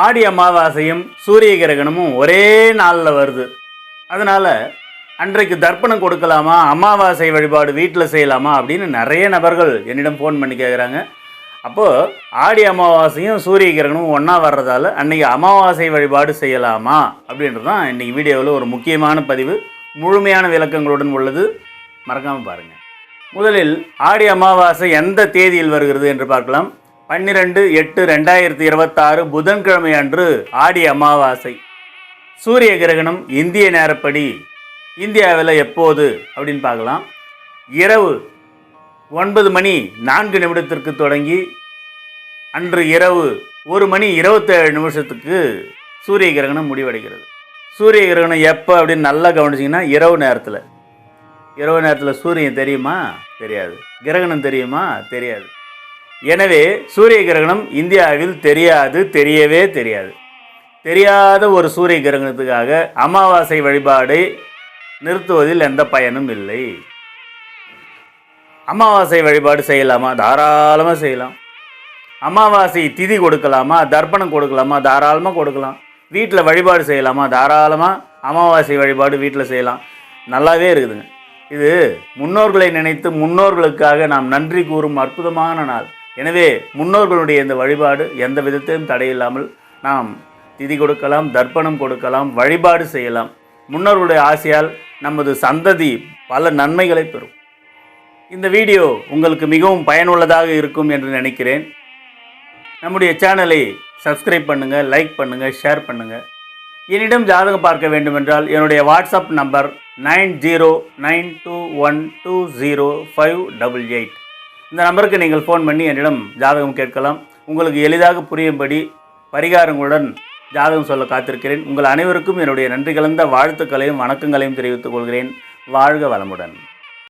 ஆடி அமாவாசையும் சூரிய கிரகணமும் ஒரே நாளில் வருது. அதனால் அன்றைக்கு தர்ப்பணம் கொடுக்கலாமா, அமாவாசை வழிபாடு வீட்டில் செய்யலாமா அப்படின்னு நிறைய நபர்கள் என்னிடம் ஃபோன் பண்ணி கேட்குறாங்க. அப்போது ஆடி அமாவாசையும் சூரிய கிரகணமும் ஒன்றா வர்றதால அன்றைக்கி அமாவாசை வழிபாடு செய்யலாமா அப்படின்றது தான் இன்றைக்கி வீடியோவில் ஒரு முக்கியமான பதிவு. முழுமையான விளக்கங்களுடன் உள்ளது, மறக்காமல் பாருங்கள். முதலில் ஆடி அமாவாசை எந்த தேதியில் வருகிறது என்று பார்க்கலாம். 12/8/2026 புதன்கிழமை அன்று ஆடி அமாவாசை. சூரிய கிரகணம் இந்திய நேரப்படி இந்தியாவில் எப்போது அப்படின்னு பார்க்கலாம். இரவு 9:04 தொடங்கி அன்று இரவு 1:27 சூரிய கிரகணம் முடிவடைகிறது. சூரிய கிரகணம் எப்போ அப்படின்னு நல்லா கவனிச்சிங்கன்னா இரவு நேரத்தில் சூரியன் தெரியுமா? தெரியாது. கிரகணம் தெரியுமா? தெரியாது. எனவே சூரிய கிரகணம் இந்தியாவில் தெரியவே தெரியாது. தெரியாத ஒரு சூரிய கிரகணத்துக்காக அமாவாசை வழிபாடை நிறுத்துவதில் எந்த பயனும் இல்லை. அமாவாசை வழிபாடு செய்யலாமா? தாராளமாக செய்யலாம். அமாவாசை திதி கொடுக்கலாமா, தர்ப்பணம் கொடுக்கலாமா? தாராளமாக கொடுக்கலாம். வீட்டில் வழிபாடு செய்யலாமா? தாராளமாக அமாவாசை வழிபாடு வீட்டில் செய்யலாம். நல்லாவே இருக்குதுங்க. இது முன்னோர்களை நினைத்து முன்னோர்களுக்காக நாம் நன்றி கூறும் அற்புதமான நாள். எனவே முன்னோர்களுடைய இந்த வழிபாடு எந்த விதத்தையும் தடையில்லாமல் நாம் திதி கொடுக்கலாம், தர்ப்பணம் கொடுக்கலாம், வழிபாடு செய்யலாம். முன்னோர்களுடைய ஆசையால் நமது சந்ததி பல நன்மைகளை பெறும். இந்த வீடியோ உங்களுக்கு மிகவும் பயனுள்ளதாக இருக்கும் என்று நினைக்கிறேன். நம்முடைய சேனலை சப்ஸ்கிரைப் பண்ணுங்கள், லைக் பண்ணுங்கள், ஷேர் பண்ணுங்கள். என்னிடம் ஜாதகம் பார்க்க வேண்டுமென்றால் என்னுடைய வாட்ஸ்அப் நம்பர் 9092120588. இந்த நம்பருக்கு நீங்கள் ஃபோன் பண்ணி என்னிடம் ஜாதகம் கேட்கலாம். உங்களுக்கு எளிதாக புரியும்படி பரிகாரங்களுடன் ஜாதகம் சொல்ல காத்திருக்கிறேன். உங்கள் அனைவருக்கும் என்னுடைய நன்றி கலந்த வாழ்த்துக்களையும் வணக்கங்களையும் தெரிவித்துக் கொள்கிறேன். வாழ்க வளமுடன்.